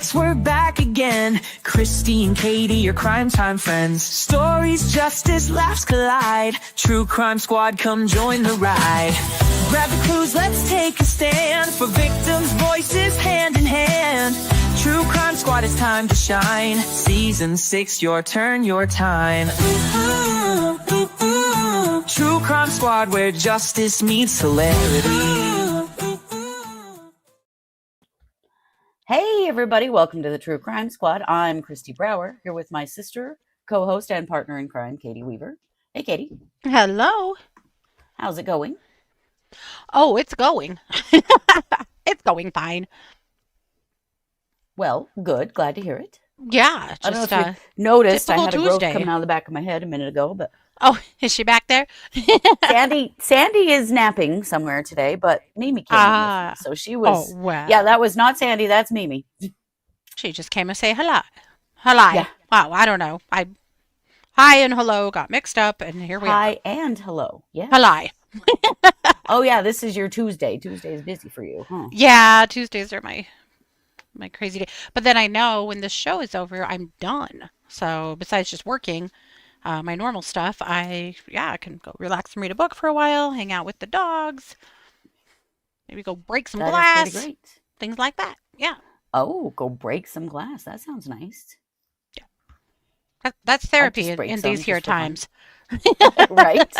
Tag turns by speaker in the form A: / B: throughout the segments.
A: 6, we're back again. Kristi and Katie, your crime time friends. Stories, justice, laughs collide. True Crime Squad, come join the ride. Grab the clues, let's take a stand. For victims' voices, hand in hand. True Crime Squad, it's time to shine. Season 6, your turn, your time. True Crime Squad, where justice meets hilarity.
B: Hey everybody, welcome to the True Crime Squad. I'm Kristi Brower, here with my sister, co-host, and partner in crime, Katie Weaver. Hey Katie.
C: Hello.
B: How's it going?
C: Oh, it's going. It's going fine.
B: Well, good. Glad to hear it.
C: Yeah,
B: I don't know
C: just
B: if you noticed, I
C: typical
B: had a growth
C: Tuesday.
B: coming out of the back of my head a minute ago, but
C: Oh, is she back there?
B: Sandy is napping somewhere today, but Mimi came in with me, so she was.
C: Oh, well.
B: Yeah, that was not Sandy. That's Mimi.
C: She just came to say hello. Hello.
B: Yeah.
C: Wow, I don't know. Hi and hello got mixed up, and here we are.
B: Hi and hello. Yeah.
C: Hello.
B: Oh yeah, this is your Tuesday. Tuesday is busy for you, huh?
C: Yeah, Tuesdays are my crazy day. But then I know when this show is over, I'm done. So besides just working, my normal stuff, I can go relax and read a book for a while, hang out with the dogs, maybe go break some glass,
B: Is pretty great.
C: things like that. Yeah.
B: Oh, go break some glass. That sounds nice.
C: That's therapy
B: just break
C: in
B: some
C: these here
B: just for fun.
C: times.
B: Right?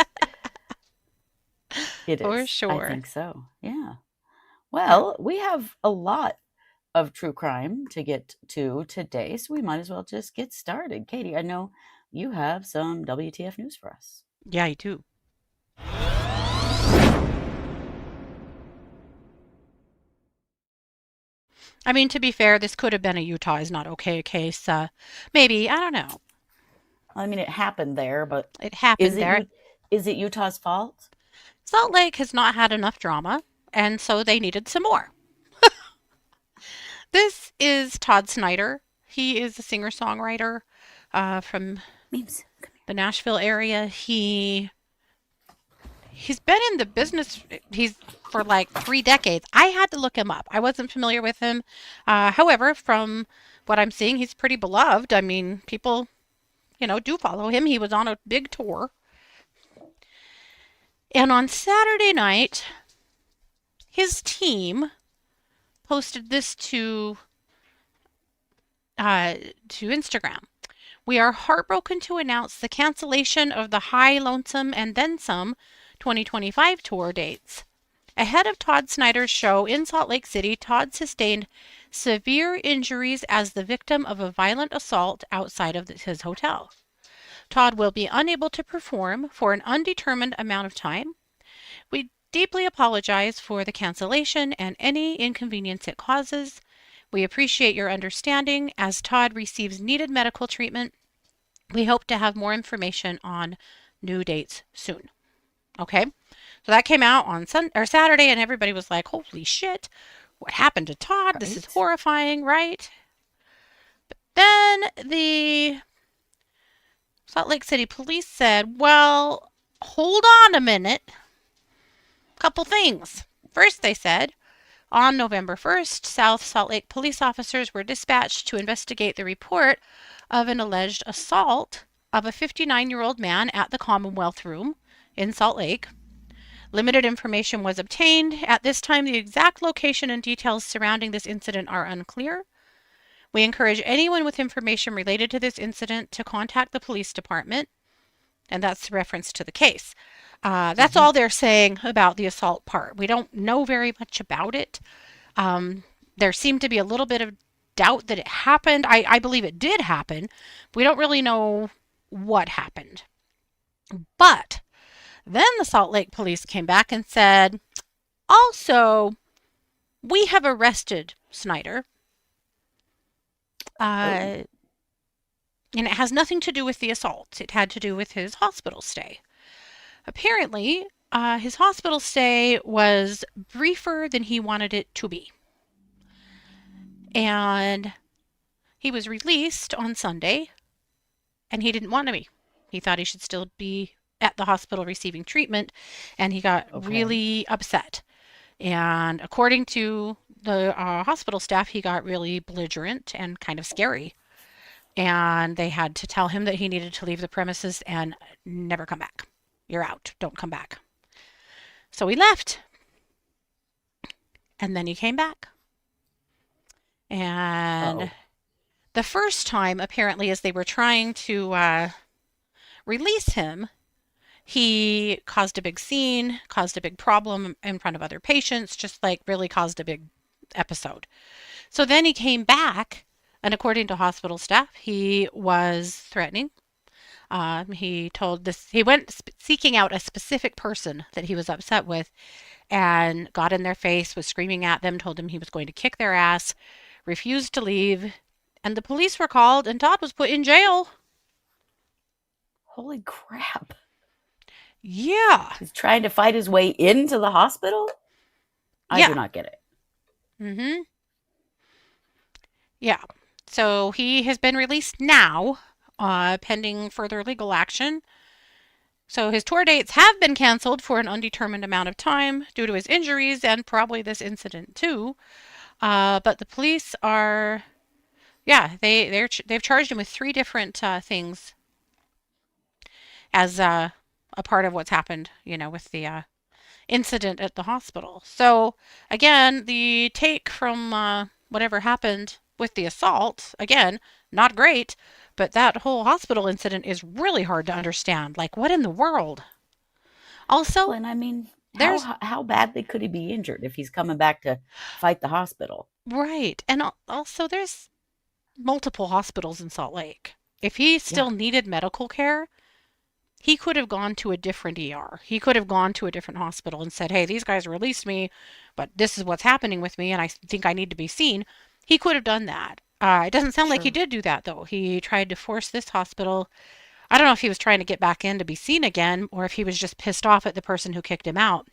B: It is.
C: For sure.
B: I think so. Yeah. Well, we have a lot of true crime to get to today, so we might as well just get started. Katie, I know you have some WTF news for us.
C: Yeah, I do. I mean, to be fair, this could have been a Utah is not okay case. Maybe, I don't know.
B: I mean, it happened there, but
C: It happened there.
B: Is it Utah's fault?
C: Salt Lake has not had enough drama, and so they needed some more. This is Todd Snider. He is a singer-songwriter from the Nashville area. He's been in the business for like 3 decades. I had to look him up. I wasn't familiar with him. However, from what I'm seeing, he's pretty beloved. I mean, people, do follow him. He was on a big tour. And on Saturday night, his team posted this to Instagram. We are heartbroken to announce the cancellation of the High Lonesome and Then Some 2025 tour dates. Ahead of Todd Snider's show in Salt Lake City, Todd sustained severe injuries as the victim of a violent assault outside of his hotel. Todd will be unable to perform for an undetermined amount of time. We deeply apologize for the cancellation and any inconvenience it causes. We appreciate your understanding as Todd receives needed medical treatment. We hope to have more information on new dates soon. Okay, so that came out on Saturday, and everybody was like, holy shit, what happened to Todd? Right. This is horrifying, right? But then the Salt Lake City police said, well, hold on a minute. Couple things. First, they said, on November 1st, South Salt Lake police officers were dispatched to investigate the report of an alleged assault of a 59-year-old man at the Commonwealth Room in Salt Lake. Limited information was obtained. At this time, the exact location and details surrounding this incident are unclear. We encourage anyone with information related to this incident to contact the police department. And that's the reference to the case. That's all they're saying about the assault part. We don't know very much about it. There seemed to be a little bit of doubt that it happened. I believe it did happen. We don't really know what happened. But then the Salt Lake police came back and said, also, we have arrested Snider. And it has nothing to do with the assault. It had to do with his hospital stay. Apparently, his hospital stay was briefer than he wanted it to be. And he was released on Sunday, and he didn't want to be. He thought he should still be at the hospital receiving treatment, and he got really upset. And according to the hospital staff, he got really belligerent and kind of scary. And they had to tell him that he needed to leave the premises and never come back. You're out. Don't come back. So he left. And then he came back. And
B: Oh,
C: the first time, apparently, as they were trying to release him, he caused a big scene, caused a big problem in front of other patients, just like really caused a big episode. So then he came back, and according to hospital staff, he was threatening. He went seeking out a specific person that he was upset with and got in their face, was screaming at them, told them he was going to kick their ass, refused to leave, and the police were called, and Todd was put in jail.
B: holy crap.
C: Yeah.
B: He's trying to fight his way into the hospital? I do
C: Yeah.
B: not get it.
C: Mm-hmm. Yeah. So he has been released now, pending further legal action. So his tour dates have been canceled for an undetermined amount of time due to his injuries and probably this incident too. But the police are, yeah, they've charged him with three different things as a part of what's happened, with the incident at the hospital. So again, the take from whatever happened with the assault, again, not great, but that whole hospital incident is really hard to understand. Like, what in the world? Also,
B: Well, and I mean,
C: there's
B: how badly could he be injured if he's coming back to fight the hospital?
C: right, and also there's multiple hospitals in Salt Lake. If he
B: Yeah,
C: still needed medical care, he could have gone to a different ER. He could have gone to a different hospital and said, "Hey, these guys released me, but this is what's happening with me, and I think I need to be seen." He could have done that. It doesn't sound like he
B: sure.
C: did do that, though. He tried to force this hospital. I don't know if he was trying to get back in to be seen again, or if he was just pissed off at the person who kicked him out,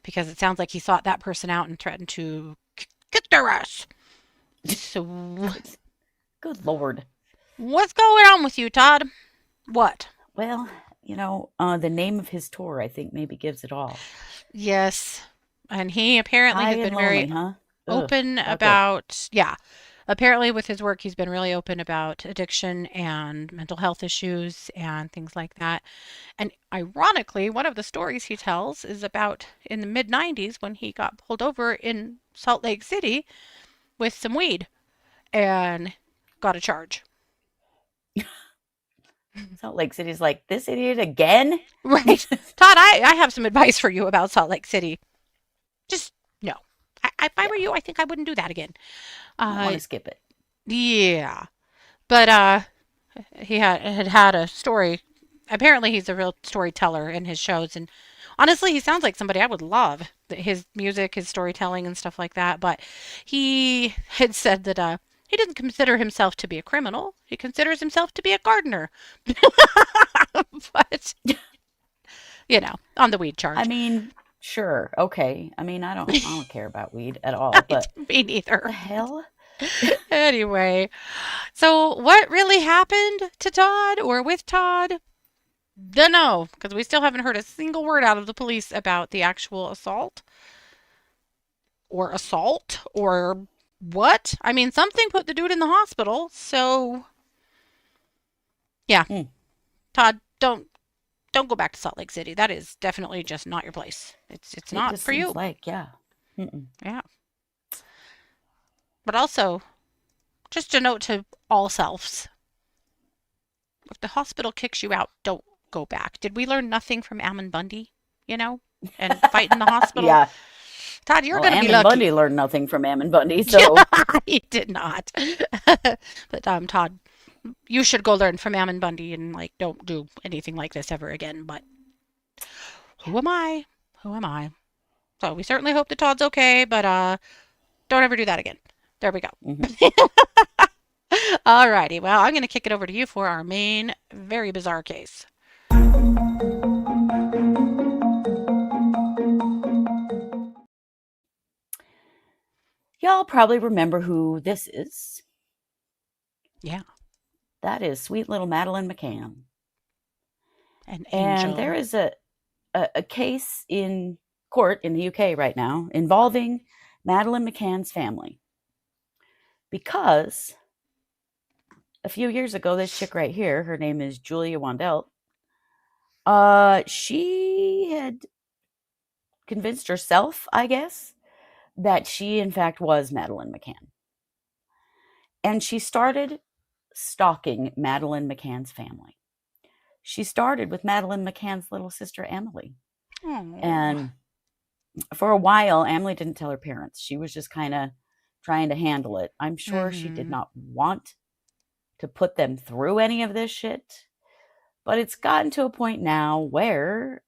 C: because it sounds like he sought that person out and threatened to kick their ass. So,
B: Good, good Lord.
C: what's going on with you, Todd? What?
B: Well, the name of his tour, I think, maybe gives it all.
C: Yes. And he apparently
B: High
C: has
B: and
C: been very
B: lonely, huh? Ugh,
C: open
B: not good.
C: about, yeah. Apparently, with his work, he's been really open about addiction and mental health issues and things like that. And ironically, one of the stories he tells is about in the mid 90s when he got pulled over in Salt Lake City with some weed and got a charge.
B: Salt Lake City's like, this idiot again?
C: Right. Todd, I have some advice for you about Salt Lake City. Just no. If I
B: Yeah,
C: were you, I think I wouldn't do that again.
B: might want
C: Uh,
B: to skip it.
C: yeah. But he had a story. Apparently, he's a real storyteller in his shows, and honestly, he sounds like somebody I would love. His music, his storytelling, and stuff like that. But he had said that he doesn't consider himself to be a criminal. He considers himself to be a gardener. But on the weed
B: I
C: charge.
B: mean, sure, okay. I mean, I don't care about weed at all,
C: I
B: but
C: Me neither.
B: the hell?
C: Anyway, so what really happened to Todd or with Todd? Dunno, because we still haven't heard a single word out of the police about the actual assault or what. I mean, something put the dude in the hospital. So yeah,
B: Mm,
C: Todd, don't go back to Salt Lake City. That is definitely just not your place. It's
B: it
C: not
B: just
C: for
B: seems
C: you.
B: like, yeah. Mm-mm.
C: Yeah. But also, just a note to all selves. If the hospital kicks you out, don't go back. Did we learn nothing from Ammon Bundy, and fight in the hospital?
B: Yeah.
C: Todd, you're
B: Well,
C: going to be
B: Ammon
C: lucky.
B: Bundy learned nothing from Ammon Bundy, so
C: He did not. But Todd, you should go learn from Ammon Bundy and don't do anything like this ever again. But who am I? Who am I? So we certainly hope that Todd's okay, but don't ever do that again. There we go.
B: mhm.
C: Alrighty, well, I'm going to kick it over to you for our main, very bizarre case.
B: Y'all probably remember who this is.
C: Yeah,
B: That is sweet little Madeleine McCann.
C: an
B: And there
C: angel.
B: is a case in court in the UK right now involving Madeleine McCann's family. Because a few years ago, this chick right here, her name is Julia Wandelt, she had convinced herself, I guess, that she in fact was Madeleine McCann. And she started stalking Madeleine McCann's family. She started with Madeleine McCann's little sister, Emily.
C: Oh.
B: And for a while, Emily didn't tell her parents. She was just kind of trying to handle it. I'm sure she did not want to put them through any of this shit. But it's gotten to a point now where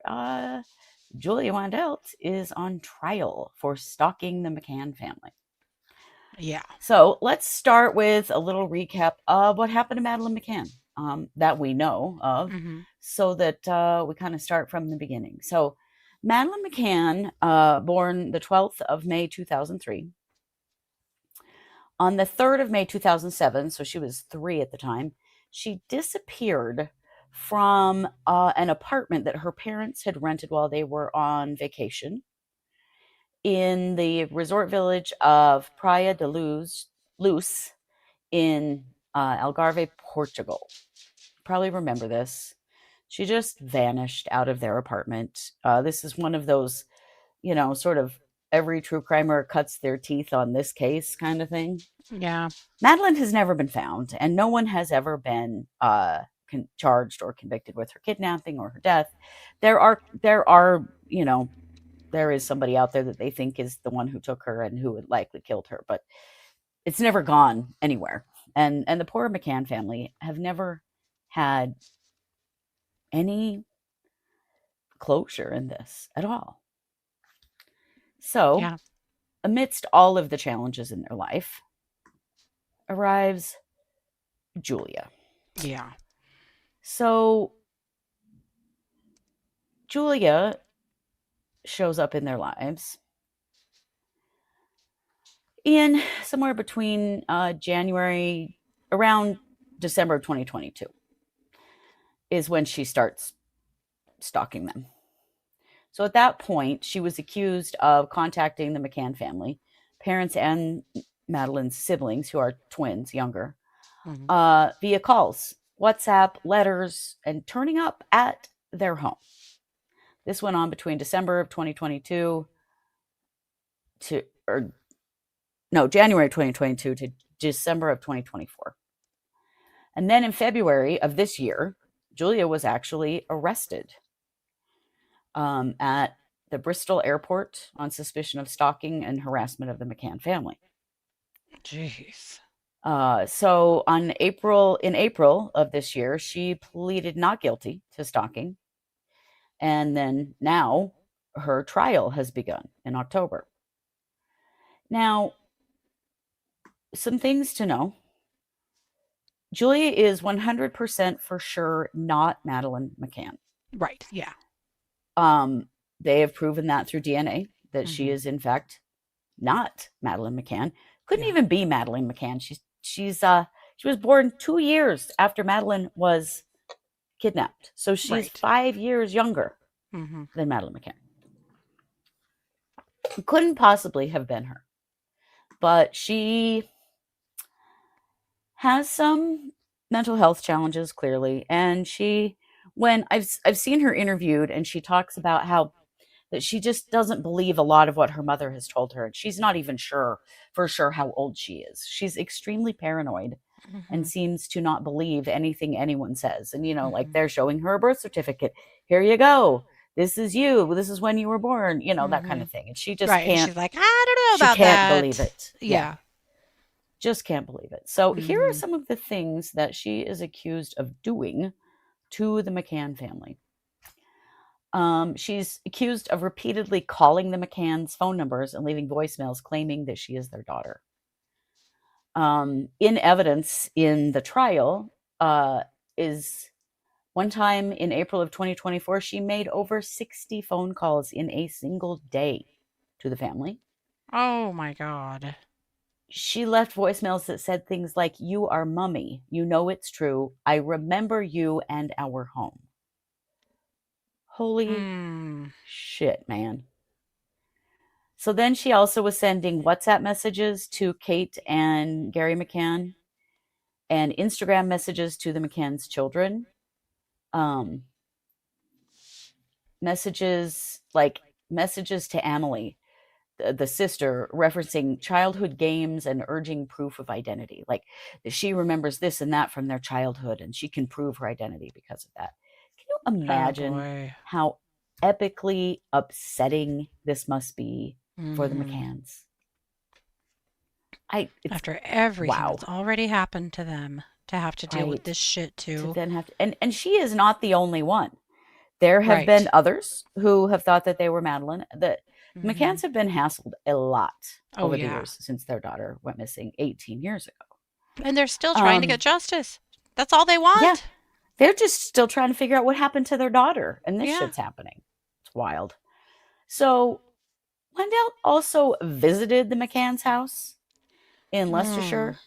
B: Julia Wandelt is on trial for stalking the McCann family.
C: Yeah.
B: So let's start with a little recap of what happened to Madeleine McCann that we know of, so that we kind of start from the beginning. So Madeleine McCann, born the 12th of May 2003. On the 3rd of May 2007, so she was 3 at the time, she disappeared from an apartment that her parents had rented while they were on vacation in the resort village of Praia de Luz in Algarve, Portugal. Probably remember this. She just vanished out of their apartment. This is one of those, sort of every true crimer cuts their teeth on this case kind of thing.
C: Yeah.
B: Madeleine has never been found, and no one has ever been charged or convicted with her kidnapping or her death. There is somebody out there that they think is the one who took her and who had likely killed her, but it's never gone anywhere. And the poor McCann family have never had any closure in this at all. So, amidst all of the challenges in their life, arrives Julia.
C: Yeah.
B: So, Julia shows up in their lives in somewhere between January, around December of 2022 is when she starts stalking them. So at that point, she was accused of contacting the McCann family, parents and Madeleine's siblings, who are twins, younger, via calls, WhatsApp, letters, and turning up at their home. This went on between December of 2022 January 2022 to December of 2024. And then in February of this year, Julia was actually arrested at the Bristol airport on suspicion of stalking and harassment of the McCann family.
C: Jeez.
B: So in April of this year, she pleaded not guilty to stalking. And then now her trial has begun in October. Now, some things to know. Julia is 100% for sure not Madeleine McCann.
C: Right. Yeah.
B: They have proven that through DNA that she is in fact not Madeleine McCann. Couldn't even be Madeleine McCann. She was born 2 years after Madeleine was kidnapped, so she's 5 years younger than Madeleine McCann. It couldn't possibly have been her, but she has some mental health challenges, clearly, and when I've seen her interviewed, and she talks about how that she just doesn't believe a lot of what her mother has told her, and she's not even sure how old she is. She's extremely paranoid and seems to not believe anything anyone says. And like they're showing her a birth certificate. Here you go. This is you. This is when you were born. That kind of thing. And she just can't.
C: And she's like, I don't know about that.
B: She can't believe it.
C: Yeah.
B: Just can't believe it. So here are some of the things that she is accused of doing to the McCann family. She's accused of repeatedly calling the McCann's phone numbers and leaving voicemails claiming that she is their daughter. In evidence in the trial is one time in April of 2024, she made over 60 phone calls in a single day to the family.
C: Oh my God.
B: She left voicemails that said things like, "You are Mummy. You know it's true. I remember you and our home." Holy shit, man. So then she also was sending WhatsApp messages to Kate and Gerry McCann and Instagram messages to the McCann's children. Um, messages to Emily, the sister, referencing childhood games and urging proof of identity. Like she remembers this and that from their childhood and she can prove her identity because of that. Can you
C: Oh
B: imagine
C: boy.
B: how epically upsetting this must be for the
C: Hmm.
B: McCanns? It's
C: After everything
B: wow,
C: that's already happened to them, to have to deal with
B: right?
C: this shit
B: To
C: too.
B: then have to, and she is not the only one. There have been
C: Right.
B: others who have thought that they were Madeleine. The
C: Hmm.
B: McCanns have been hassled a lot
C: Oh
B: over the
C: yeah.
B: years since their daughter went missing 18 years ago.
C: And they're still trying to get
B: Um,
C: justice. That's all they
B: yeah,
C: want.
B: they're just still trying to figure out what happened to their daughter, and this
C: Yeah.
B: shit's happening. It's wild. So Wandelt also visited the McCann's house in
C: Mm.
B: Leicestershire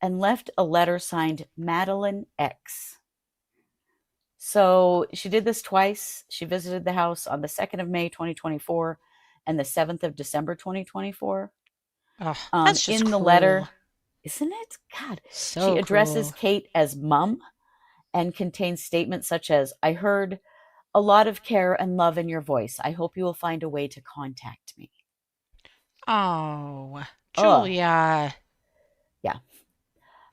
B: and left a letter signed Madeleine X. So she did this twice. She visited the house on the 2nd of May, 2024, and the 7th of December, 2024.
C: Oh, that's just
B: In the
C: cruel.
B: letter, isn't it? God, she
C: So
B: addresses
C: cruel.
B: Kate as mum and contains statements such as, I heard a lot of care and love in your voice. I hope you will find a way to contact me.
C: Oh,
B: Ugh.
C: Julia.
B: Yeah.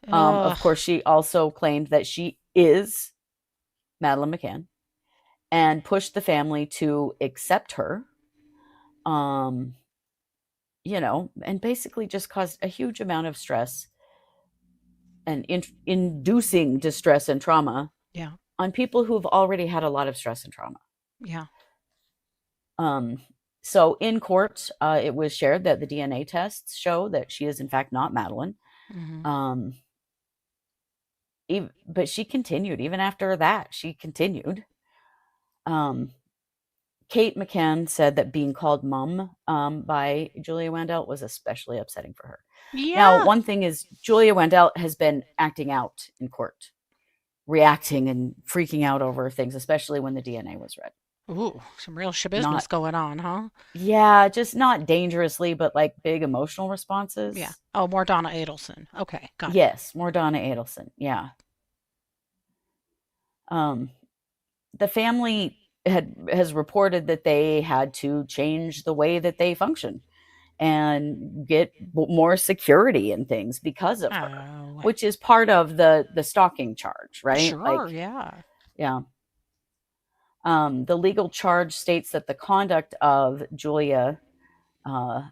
B: Of
C: Ugh.
B: course, she also claimed that she is Madeleine McCann and pushed the family to accept her. Um, and basically just caused a huge amount of stress and inducing distress and trauma
C: Yeah.
B: on people who have already had a lot of stress and trauma.
C: Yeah.
B: Um, so in court, it was shared that the DNA tests show that she is in fact not Madeleine.
C: Hmm.
B: Um, but she continued. Even after that, she continued. Um, Kate McCann said that being called mum by Julia Wandelt was especially upsetting for her. Now,
C: Yeah.
B: one thing is, Julia Wandelt has been acting out in court, reacting and freaking out over things, especially when the DNA was read.
C: Ooh, some real
B: Not,
C: business going on, huh?
B: yeah, just not dangerously, but like big emotional
C: Yeah.
B: responses.
C: Oh, more Donna Adelson. Okay, got it.
B: Yes, more Donna Adelson. Yeah. Um, the family has reported that they had to change the way that they function and get more security and things because of her,
C: Oh,
B: which is part of the stalking charge, right?
C: sure.
B: Like,
C: Yeah.
B: yeah. The legal charge states that the conduct of Julia uh,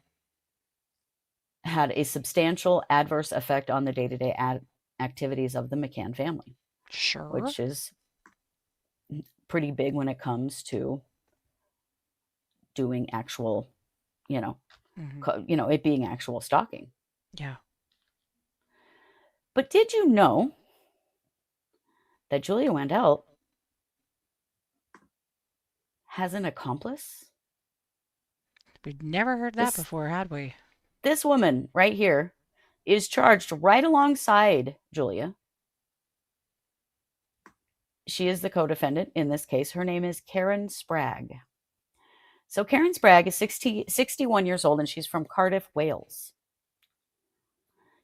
B: had a substantial adverse effect on the day-to-day activities of the McCann family,
C: Sure.
B: which is pretty big when it comes to doing actual, you know,
C: Hmm.
B: it being actual stalking.
C: Yeah.
B: But did you know that Julia Wandelt has an accomplice?
C: We'd never heard that
B: This
C: before, had we?
B: this woman right here is charged right alongside Julia. She is the co-defendant in this case. Her name is Karen Spragg. So Karen Spragg is 61 years old and she's from Cardiff, Wales.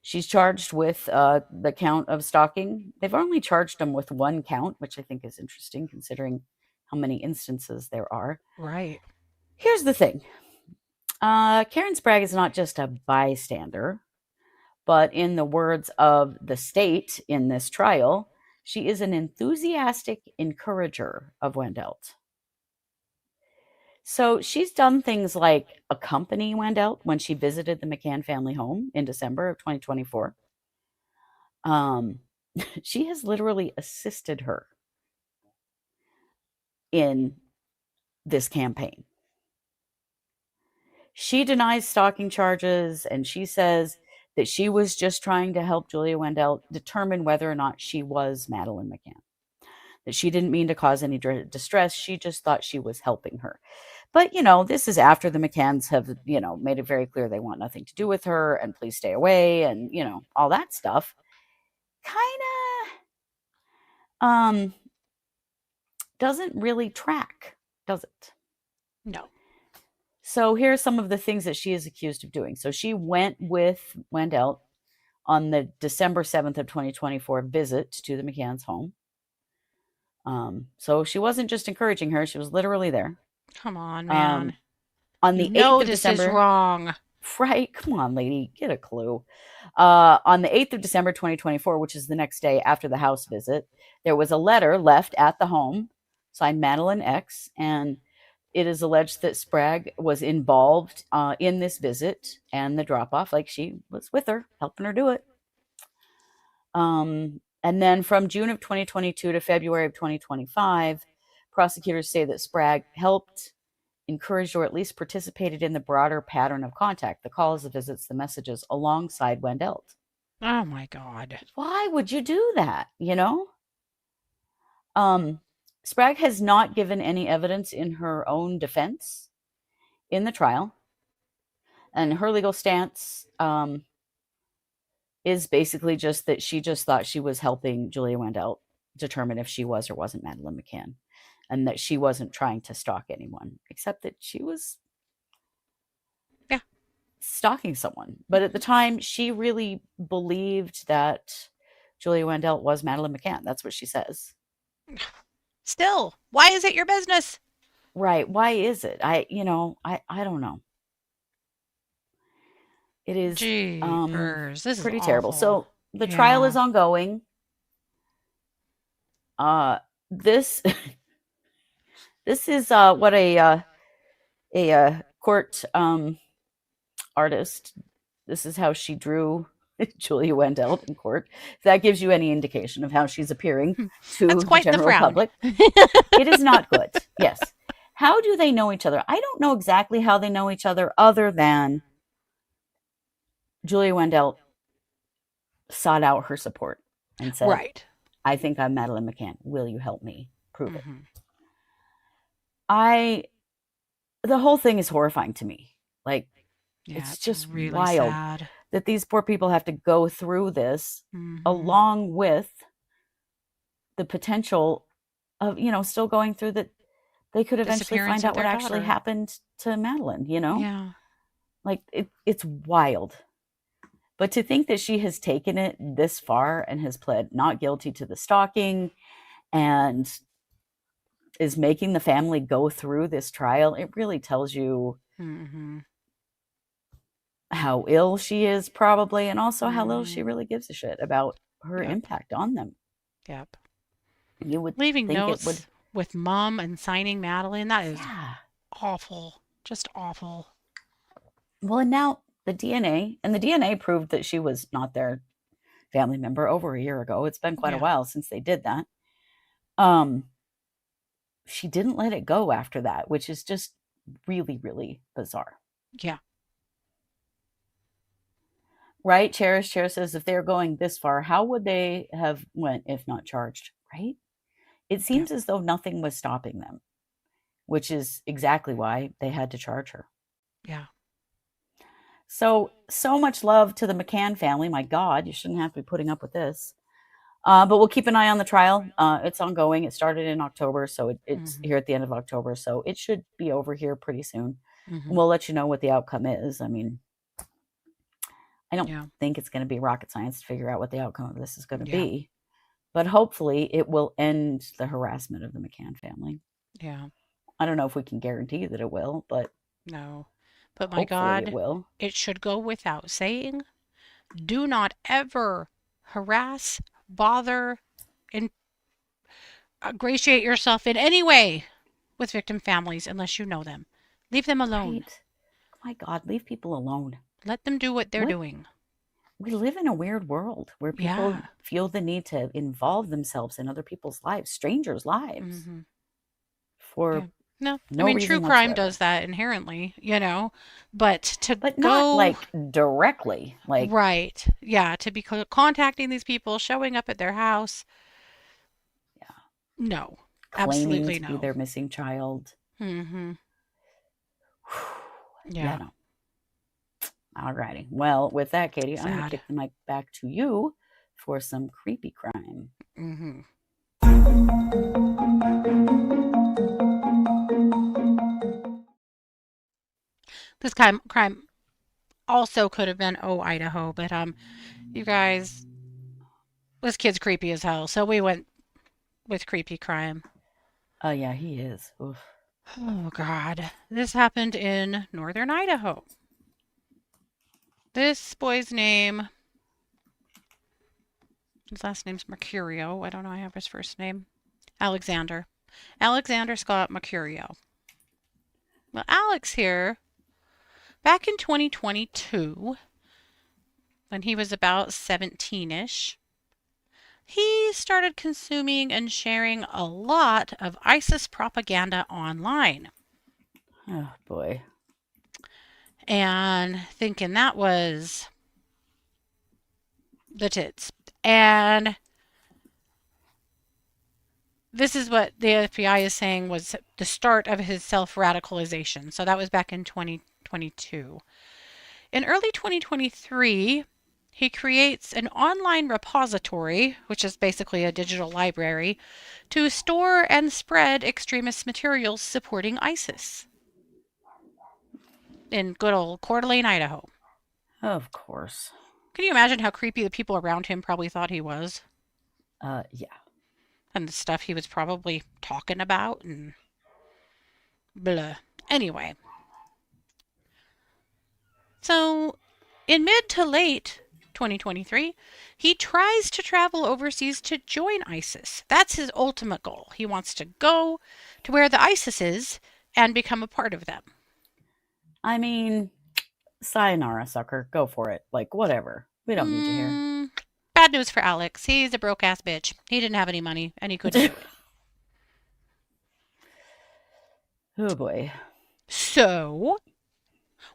B: She's charged with the count of stalking. They've only charged him with one count, which I think is interesting considering how many instances there are.
C: Right.
B: Here's the thing. Karen Spragg is not just a bystander, but in the words of the state in this trial, she is an enthusiastic encourager of Wandelt. So she's done things like accompany Wandelt when she visited the McCann family home in December of 2024. Um, she has literally assisted her in this campaign. She denies stalking charges and she says that she was just trying to help Julia Wandelt determine whether or not she was Madeleine McCann. That she didn't mean to cause any distress. She just thought she was helping her. But, this is after the McCanns have, made it very clear they want nothing to do with her and please stay away and, all that stuff. Kind of doesn't really track, does it?
C: No.
B: So here are some of the things that she is accused of doing. So she went with Wandelt on the December 7th of 2024 visit to the McCann's home. So she wasn't just encouraging her, she was literally there.
C: Come on, man.
B: On
C: You
B: the 8th
C: know
B: of
C: this is
B: December,
C: wrong.
B: right? Come on, lady, get a clue. On the 8th of December, 2024, which is the next day after the house visit, there was a letter left at the home signed Madeleine X, and it is alleged that Sprague was involved in this visit and the drop-off, like she was with her, helping her do it. And then from June of 2022 to February of 2025, prosecutors say that Sprague helped, encouraged, or at least participated in the broader pattern of contact, the calls, the visits, the messages, alongside Wandelt.
C: Oh my God.
B: Why would you do that, you know? Sprague has not given any evidence in her own defense in the trial. And her legal stance is basically just that she just thought she was helping Julia Wandelt determine if she was or wasn't Madeleine McCann, and that she wasn't trying to stalk anyone, except that she was stalking someone. But at the time, she really believed that Julia Wandelt was Madeleine McCann. That's what she says.
C: Still, why is it your business?
B: Right. Why is it? I don't know. It is
C: Jeepers, this
B: pretty
C: is
B: terrible.
C: awful.
B: So the trial is ongoing. This this is what a court artist. This is how she drew Julia Wandelt in court. If that gives you any indication of how she's appearing to
C: That's quite
B: the general
C: frown.
B: public. It is not good. Yes. How do they know each other? I don't know exactly how they know each other, other than Julia Wandelt sought out her support and said,
C: Right.
B: I think I'm Madeleine McCann. Will you help me prove it? The whole thing is horrifying to me. Like, it's just
C: really
B: wild
C: sad
B: that these poor people have to go through this along with the potential of, still going through that. They could eventually find out what actually happened to Madeleine,
C: Yeah.
B: Like, it's wild. But to think that she has taken it this far and has pled not guilty to the stalking and is making the family go through this trial, it really tells you how ill she is, probably, and also how little she really gives a shit about her impact on them.
C: Yep.
B: You would
C: leaving
B: think
C: notes
B: it would,
C: with mom and signing Madeleine. That is
B: awful.
C: Just awful.
B: Well, and now the DNA proved that she was not their family member over a year ago. It's been quite a while since they did that. She didn't let it go after that, which is just really, really bizarre.
C: Yeah.
B: Right? Cherish says, if they're going this far, how would they have went if not charged? Right? It seems as though nothing was stopping them, which is exactly why they had to charge her.
C: Yeah.
B: So much love to the McCann family. My God, you shouldn't have to be putting up with this. But we'll keep an eye on the trial. It's ongoing. It started in October, so it's here at the end of October. So it should be over here pretty soon. We'll let you know what the outcome is. I mean, I don't think it's going to be rocket science to figure out what the outcome of this is going to be. But hopefully it will end the harassment of the McCann family.
C: Yeah.
B: I don't know if we can guarantee that it will, but
C: no. But my God, it should go without saying, do not ever harass, bother, and ingratiate yourself in any way with victim families unless you know them. Leave them alone.
B: Right. My God, leave people alone.
C: Let them do what they're doing.
B: We live in a weird world where people feel the need to involve themselves in other people's lives, strangers' lives, for
C: no
B: I
C: mean, true crime does that inherently, but
B: not like directly, like
C: right, to be contacting these people, showing up at their house, no, absolutely
B: claiming to be their missing child.
C: No.
B: All righty. Well, with that, Katie, I'm going to kick the mic back to you for some creepy crime.
C: This crime also could have been Idaho, but you guys, this kid's creepy as hell, so we went with creepy crime.
B: Oh, yeah, he is. Oof.
C: Oh God, this happened in northern Idaho. This boy's name, his last name's Mercurio. I don't know, I have his first name. Alexander Scott Mercurio. Well, Alex here, back in 2022, when he was about 17-ish, he started consuming and sharing a lot of ISIS propaganda online.
B: Oh, boy.
C: And thinking that was the tits. And this is what the FBI is saying was the start of his self-radicalization. So that was back in 2022. In early 2023, he creates an online repository, which is basically a digital library, to store and spread extremist materials supporting ISIS in good old Coeur d'Alene, Idaho.
B: Of course.
C: Can you imagine how creepy the people around him probably thought he was?
B: Yeah.
C: And the stuff he was probably talking about and blah. Anyway. So, in mid to late 2023, he tries to travel overseas to join ISIS. That's his ultimate goal. He wants to go to where the ISIS is and become a part of them.
B: I mean, sayonara, sucker. Go for it. Like, whatever. We don't need you here.
C: Bad news for Alex. He's a broke-ass bitch. He didn't have any money, and he couldn't do it.
B: Oh, boy.
C: So,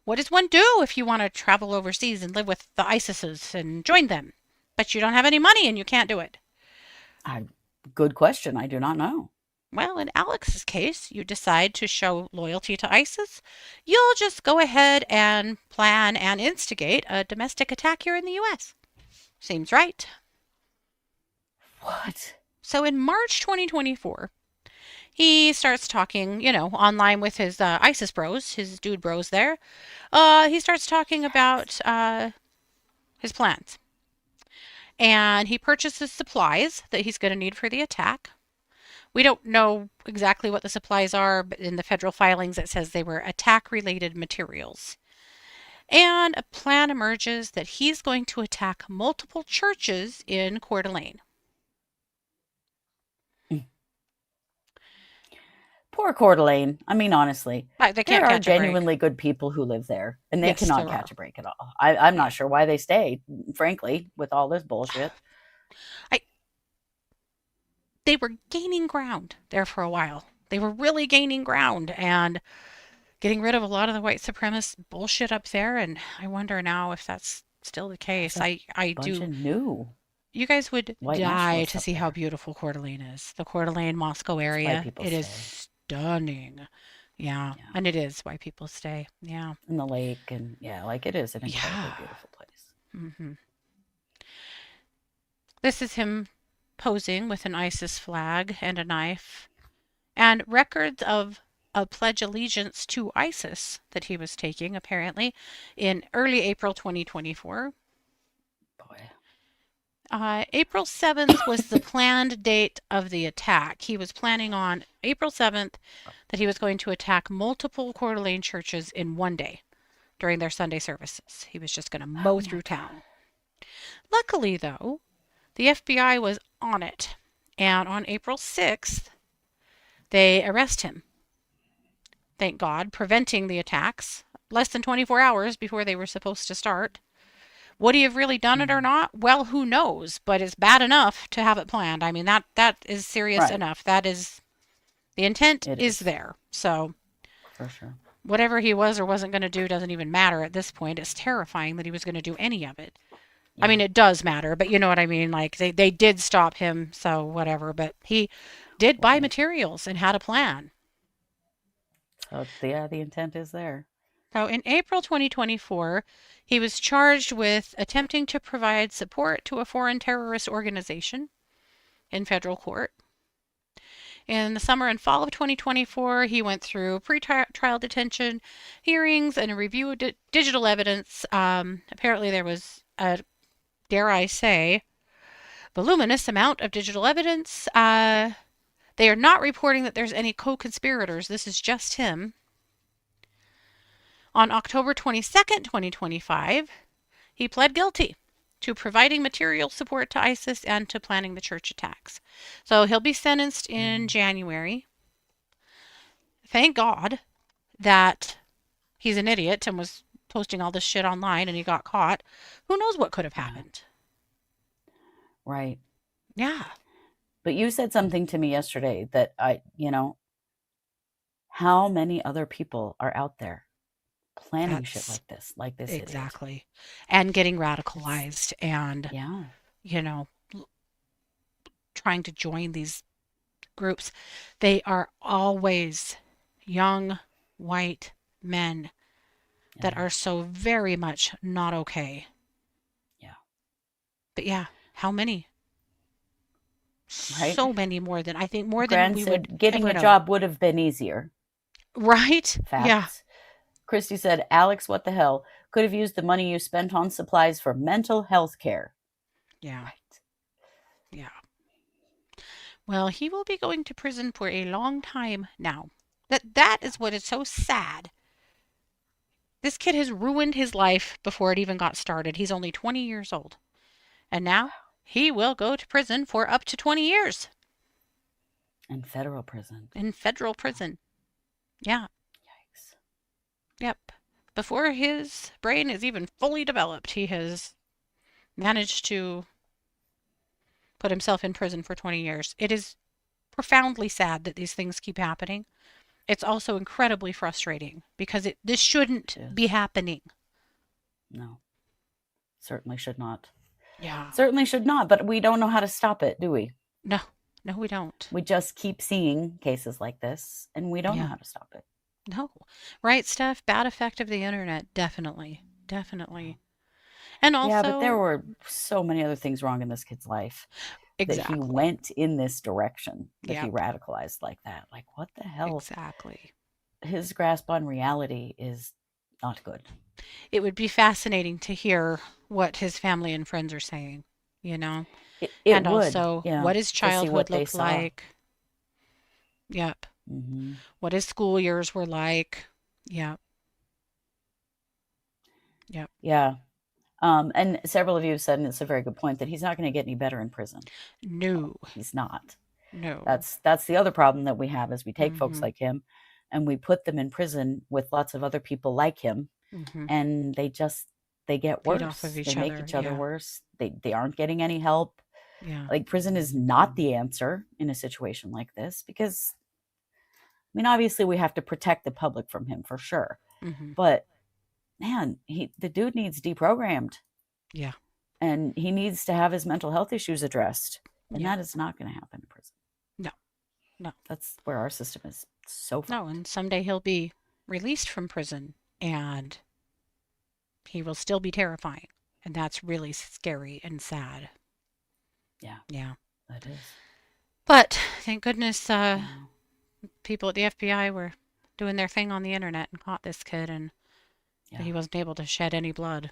C: what does one do if you want to travel overseas and live with the ISISes and join them, but you don't have any money and you can't do it?
B: Good question. I do not know.
C: Well, in Alex's case, you decide to show loyalty to ISIS. You'll just go ahead and plan and instigate a domestic attack here in the U.S. Seems right.
B: What?
C: So in March 2024, he starts talking, online with his ISIS bros, his dude bros there. He starts talking about his plans. And he purchases supplies that he's going to need for the attack. We don't know exactly what the supplies are, but in the federal filings it says they were attack-related materials. And a plan emerges that he's going to attack multiple churches in Coeur d'Alene.
B: Poor Coeur d'Alene. I mean, honestly,
C: there
B: are genuinely good people who live there, and they cannot catch a break at all. I'm not sure why they stay, frankly, with all this bullshit.
C: They were gaining ground there for a while. They were really gaining ground and getting rid of a lot of the white supremacist bullshit up there. And I wonder now if that's still the case. I do.
B: New.
C: You guys would die to see how beautiful Coeur d'Alene is. The Coeur d'Alene, Moscow area. It is stunning. Yeah. And it is why people stay. Yeah.
B: And the lake and it is an incredibly beautiful place.
C: Mm-hmm. This is him posing with an ISIS flag and a knife, and records of a pledge allegiance to ISIS that he was taking, apparently, in early April 2024.
B: Boy.
C: April 7th was the planned date of the attack. He was planning on April 7th that he was going to attack multiple Coeur d'Alene churches in one day during their Sunday services. He was just going to mow through town. Luckily, though, the FBI was on it, and on April 6th, they arrest him. Thank God, preventing the attacks less than 24 hours before they were supposed to start. Would he have really done it or not? Well, who knows, but it's bad enough to have it planned. I mean, that is serious enough. That is, the intent is there. So,
B: for sure.
C: Whatever he was or wasn't going to do doesn't even matter at this point. It's terrifying that he was going to do any of it. I mean, it does matter, but you know what I mean? Like, they did stop him, so whatever. But he did buy materials and had a plan.
B: So, the intent is there.
C: So, in April 2024, he was charged with attempting to provide support to a foreign terrorist organization in federal court. In the summer and fall of 2024, he went through pre-trial detention hearings and a review of digital evidence. Apparently, there was a, dare I say, voluminous amount of digital evidence. They are not reporting that there's any co-conspirators. This is just him. On October 22nd, 2025, he pled guilty to providing material support to ISIS and to planning the church attacks. So he'll be sentenced in January. Thank God that he's an idiot and was posting all this shit online and he got caught. Who knows what could have happened?
B: Right.
C: Yeah.
B: But you said something to me yesterday that how many other people are out there planning shit like this
C: exactly.
B: Idiot.
C: And getting radicalized and, trying to join these groups. They are always young, white men that are so very much not okay.
B: Yeah.
C: But yeah, how many?
B: Right?
C: So many more than, I think, more than we would
B: getting a job would have been easier.
C: Right?
B: Facts.
C: Yeah.
B: Kristi said, Alex, what the hell? Could have used the money you spent on supplies for mental health care.
C: Yeah.
B: Right.
C: Yeah. Well, he will be going to prison for a long time now. That is what is so sad. This kid has ruined his life before it even got started. He's only 20 years old. And now he will go to prison for up to 20 years.
B: In federal prison.
C: In federal prison. Yeah.
B: Yikes.
C: Yep. Before his brain is even fully developed, he has managed to put himself in prison for 20 years. It is profoundly sad that these things keep happening. It's also incredibly frustrating because this shouldn't be happening.
B: No. Certainly should not.
C: Yeah.
B: Certainly should not, but we don't know how to stop it, do we?
C: No, we don't.
B: We just keep seeing cases like this, and we don't know how to stop it.
C: No. Right, Steph? Bad effect of the internet. Definitely. Definitely. And also...
B: Yeah, but there were so many other things wrong in this kid's life.
C: Exactly.
B: That he went in this direction, that he radicalized like that. Like, what the hell?
C: Exactly.
B: His grasp on reality is not good.
C: It would be fascinating to hear what his family and friends are saying,
B: It
C: and
B: would,
C: also what his childhood looked like. Yep.
B: Mm-hmm.
C: What his school years were like. Yep. Yep.
B: Yeah. And several of you have said, and it's a very good point, that he's not going to get any better in prison.
C: No.
B: He's not.
C: No.
B: That's the other problem that we have is we take folks like him and we put them in prison with lots of other people like him, and they get worse.
C: Off of
B: they make each other worse. They aren't getting any help.
C: Yeah.
B: Like, prison is not the answer in a situation like this because, I mean, obviously we have to protect the public from him for sure. But man, the dude needs deprogrammed.
C: Yeah.
B: And he needs to have his mental health issues addressed. And that is not going to happen in prison.
C: No.
B: That's where our system is so fucked.
C: No, and someday he'll be released from prison and he will still be terrifying. And that's really scary and sad.
B: Yeah.
C: Yeah.
B: That is.
C: But thank goodness people at the FBI were doing their thing on the internet and caught this kid, and he wasn't able to shed any blood.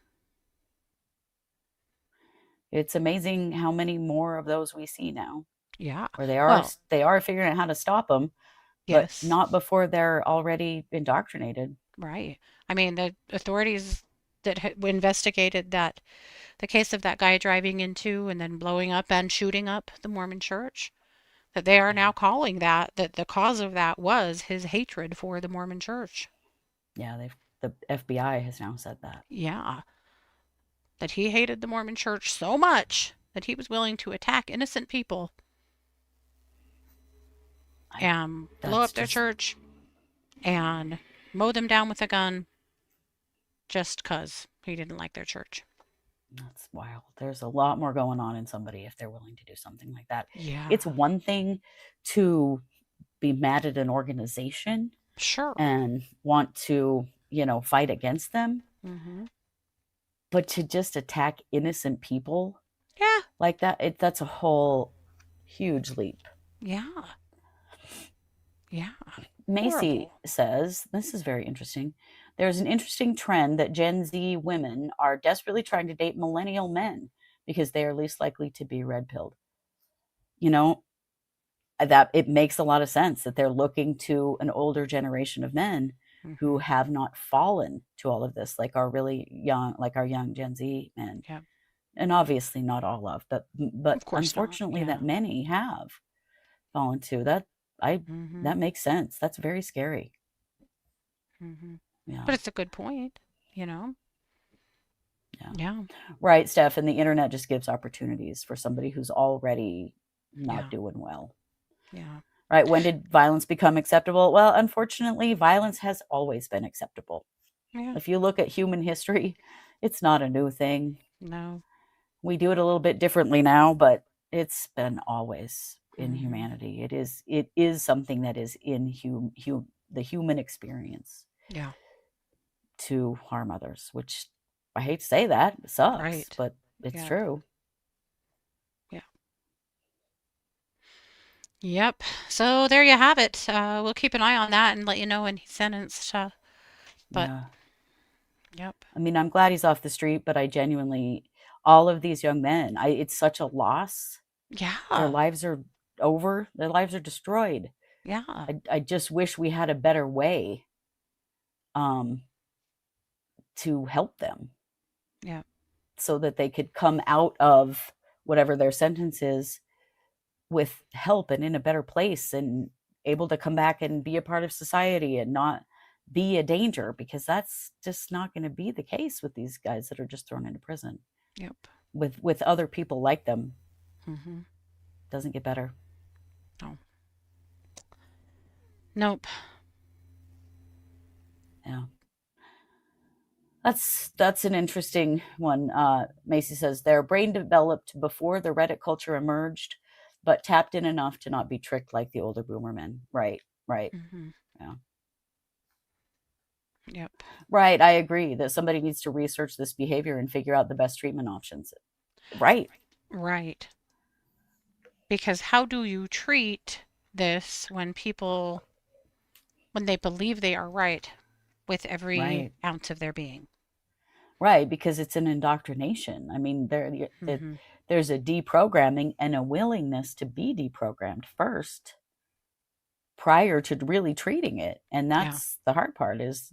B: It's amazing how many more of those we see now.
C: Yeah.
B: Where they are figuring out how to stop them, but not before they're already indoctrinated.
C: Right. I mean, the authorities that investigated the case of that guy driving into and then blowing up and shooting up the Mormon church, that they are now calling that the cause of that was his hatred for the Mormon church.
B: Yeah, the FBI has now said that.
C: Yeah. That he hated the Mormon church so much that he was willing to attack innocent people and blow up their church and mow them down with a gun just because he didn't like their church.
B: That's wild. There's a lot more going on in somebody if they're willing to do something like that.
C: Yeah.
B: It's one thing to be mad at an organization.
C: Sure.
B: And want to, fight against them. But to just attack innocent people.
C: Yeah.
B: Like that, that's a whole huge leap.
C: Yeah. Yeah.
B: Macy
C: Horrible.
B: says, this is very interesting. There's an interesting trend that Gen Z women are desperately trying to date millennial men because they are least likely to be red pilled. You know, that it makes a lot of sense that they're looking to an older generation of men who
C: Mm-hmm.
B: have not fallen to all of this, like our really young, like our young Gen Z men.
C: Yeah.
B: And obviously not all of, but
C: Of course not.
B: unfortunately
C: Yeah.
B: that many have fallen to that. I
C: Mm-hmm.
B: That makes sense. That's very scary.
C: Mm-hmm.
B: Yeah.
C: But it's a good point, you know?
B: Yeah.
C: Yeah.
B: Right, Steph. And the internet just gives opportunities for somebody who's already not
C: Yeah.
B: doing well.
C: Yeah.
B: Right. When did violence become acceptable? Well, unfortunately, violence has always been acceptable.
C: Yeah.
B: If you look at human history, it's not a new thing.
C: No.
B: We do it a little bit differently now, but it's been always in
C: Mm-hmm.
B: humanity. It is something that is in the human experience
C: Yeah.
B: to harm others, which I hate to say that, it sucks,
C: Right.
B: but it's
C: Yeah.
B: true.
C: Yeah. Yep. So there you have it. We'll keep an eye on that and let you know when he's sentenced. But
B: Yeah.
C: yep.
B: I mean, I'm glad he's off the street, but I genuinely, all of these young men, it's such a loss. Their
C: Yeah.
B: lives are over. Their lives are destroyed.
C: Yeah.
B: I just wish we had a better way um, to help them
C: Yeah.
B: so that they could come out of whatever their sentence is with help and in a better place and able to come back and be a part of society and not be a danger, because that's just not going to be the case with these guys that are just thrown into prison
C: Yep.
B: with other people like them.
C: Mm-hmm.
B: Doesn't get better.
C: No. Nope.
B: Yeah. That's an interesting one. Macy says their brain developed before the Reddit culture emerged, but tapped in enough to not be tricked like the older boomer men. Right, right.
C: Mm-hmm.
B: Yeah.
C: Yep.
B: Right. I agree that somebody needs to research this behavior and figure out the best treatment options. Right.
C: Right. Because how do you treat this when they believe they are right with every
B: Right.
C: ounce of their being?
B: Right. Because it's an indoctrination. I mean,
C: Mm-hmm.
B: there's a deprogramming and a willingness to be deprogrammed first prior to really treating it. And
C: Yeah.
B: that's the hard part, is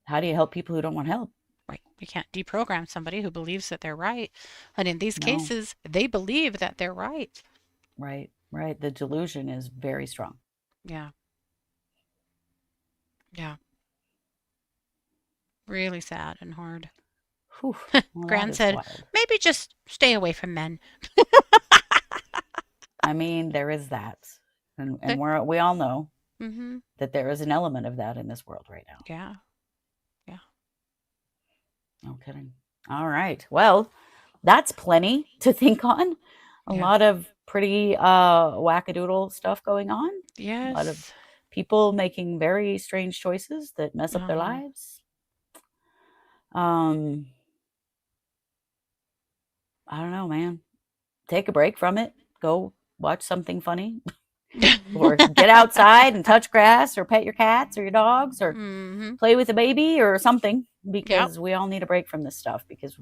B: how do you help people who don't want help?
C: Right. You can't deprogram somebody who believes that they're right. And in these
B: No.
C: cases, they believe that they're right.
B: Right. Right. The delusion is very strong.
C: Yeah. Yeah. Really sad and hard.
B: Whew. Well, that
C: Gran
B: is
C: said,
B: wild.
C: maybe just stay away from men.
B: I mean, there is that. And
C: But,
B: we all know
C: mm-hmm.
B: that there is an element of that in this world right now.
C: Yeah. Yeah.
B: No kidding. All right. Well, that's plenty to think on. A
C: Yeah.
B: lot of pretty wackadoodle stuff going on. A lot of
C: Yes.
B: people making very strange choices that mess up their
C: Uh-huh.
B: lives. I don't know, man. Take a break from it. Go watch something funny. Or get outside and touch grass, or pet your cats or your dogs, or
C: Mm-hmm.
B: play with a baby or something,
C: Yep.
B: because we all need a break from this stuff, because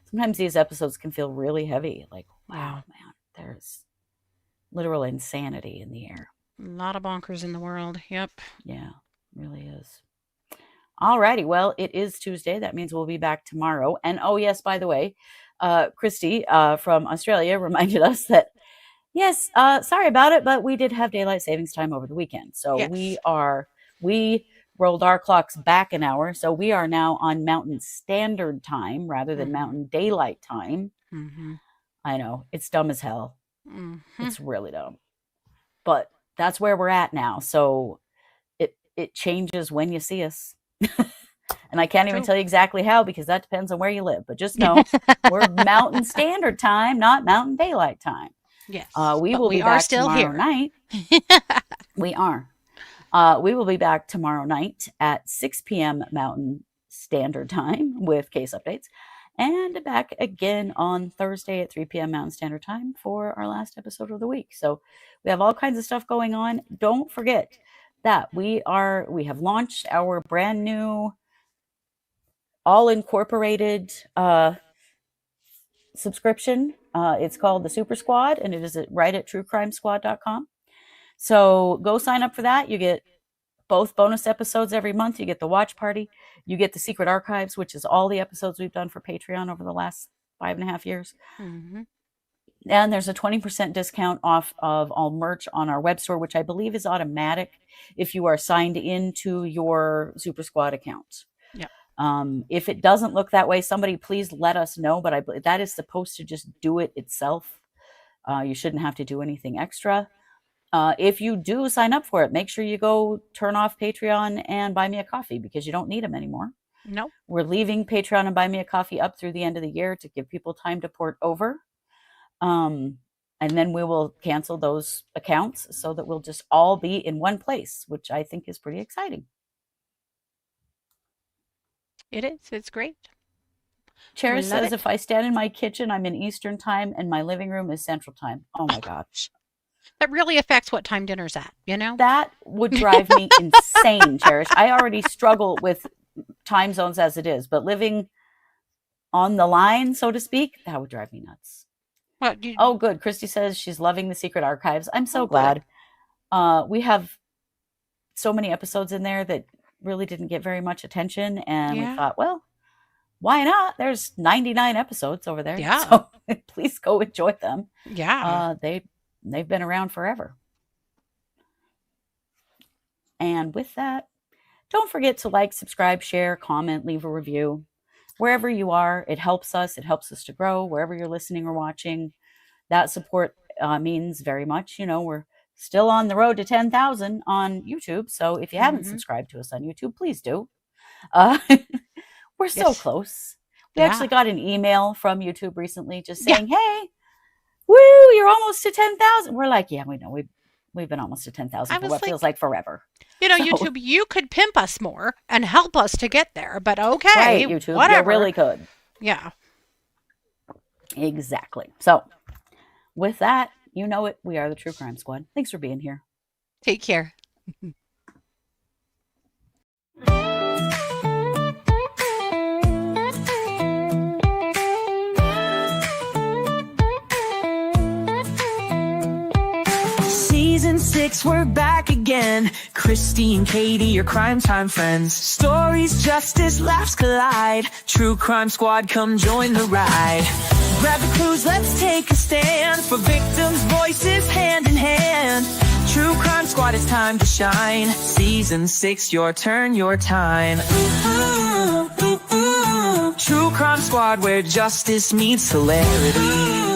B: sometimes these episodes can feel really heavy, like,
C: Yeah.
B: wow, man, there's literal insanity in the air.
C: A lot of bonkers in the world. Yep.
B: Yeah, really is. Alrighty, well, it is Tuesday. That means we'll be back tomorrow. And oh yes, by the way, Kristi from Australia reminded us that, yes, sorry about it, but we did have daylight savings time over the weekend. So
C: Yes.
B: we rolled our clocks back an hour. So we are now on Mountain Standard Time rather than
C: Mm-hmm.
B: Mountain Daylight Time.
C: Mm-hmm.
B: I know, it's dumb as hell.
C: Mm-hmm.
B: It's really dumb. But that's where we're at now. So it changes when you see us. And I can't even
C: True.
B: tell you exactly how, because that depends on where you live. But just know we're Mountain Standard Time, not Mountain Daylight Time.
C: Yes.
B: We
C: But
B: will
C: we
B: be
C: are
B: back
C: still
B: tomorrow
C: here.
B: night. We are. We will be back tomorrow night at 6 p.m. Mountain Standard Time with case updates. and back again on Thursday at 3 p.m. Mountain Standard Time for our last episode of the week. So we have all kinds of stuff going on. Don't forget that we have launched our brand new all incorporated subscription. It's called the Super Squad, and it is right at truecrimesquad.com. So go sign up for that. You get both bonus episodes every month. You get the watch party. You get the secret archives, which is all the episodes we've done for Patreon over the last 5.5 years.
C: Mm-hmm.
B: And there's a 20% discount off of all merch on our web store, which I believe is automatic if you are signed into your Super Squad account.
C: Yep.
B: If it doesn't look that way, somebody please let us know. But that is supposed to just do it itself. You shouldn't have to do anything extra. If you do sign up for it, make sure you go turn off Patreon and Buy Me a Coffee, because you don't need them anymore.
C: No.
B: We're leaving Patreon and Buy Me a Coffee up through the end of the year to give people time to port over. And then we will cancel those accounts so that we'll just all be in one place, which I think is pretty exciting.
C: It is. It's great.
B: Cherish
C: Love
B: says,
C: it.
B: if I stand in my kitchen, I'm in Eastern time and my living room is Central time. Oh my God.
C: That really affects what time dinner's at, you know?
B: That would drive me insane, Cherish. I already struggle with time zones as it is, but living on the line, so to speak, that would drive me nuts.
C: Well,
B: Oh, good. Kristi says she's loving the secret archives. I'm so
C: Oh, good.
B: glad. We have so many episodes in there that really didn't get very much attention. And we
C: Yeah.
B: thought, well, why not? There's 99 episodes over there.
C: Yeah.
B: So please go enjoy them.
C: Yeah.
B: They've been around forever. And with that, don't forget to like, subscribe, share, comment, leave a review. Wherever you are, it helps us. It helps us to grow. Wherever you're listening or watching, that support means very much. You know, we're still on the road to 10,000 on YouTube. So if you haven't
C: Mhm.
B: subscribed to us on YouTube, please do. We're so
C: Yes.
B: close. We
C: Yeah.
B: actually got an email from YouTube recently just
C: Yeah.
B: saying, hey, woo, you're almost to 10,000. We're like, yeah, we know. We've been almost to 10,000
C: I
B: for
C: was
B: what
C: like,
B: feels like forever.
C: You know,
B: So-
C: YouTube, you could pimp us more and help us to get there, but okay,
B: Right, YouTube,
C: whatever.
B: you really could.
C: Yeah.
B: Exactly. So with that, you know it. We are the True Crime Squad. Thanks for being here.
C: Take care.
A: Season 6, we're back again. Kristi and Katie, your crime time friends. Stories, justice, laughs collide. True Crime Squad, come join the ride. Grab the clues, let's take a stand. For victims' voices, hand in hand. True Crime Squad, it's time to shine. Season 6, your turn, your time. True Crime Squad, where justice meets hilarity.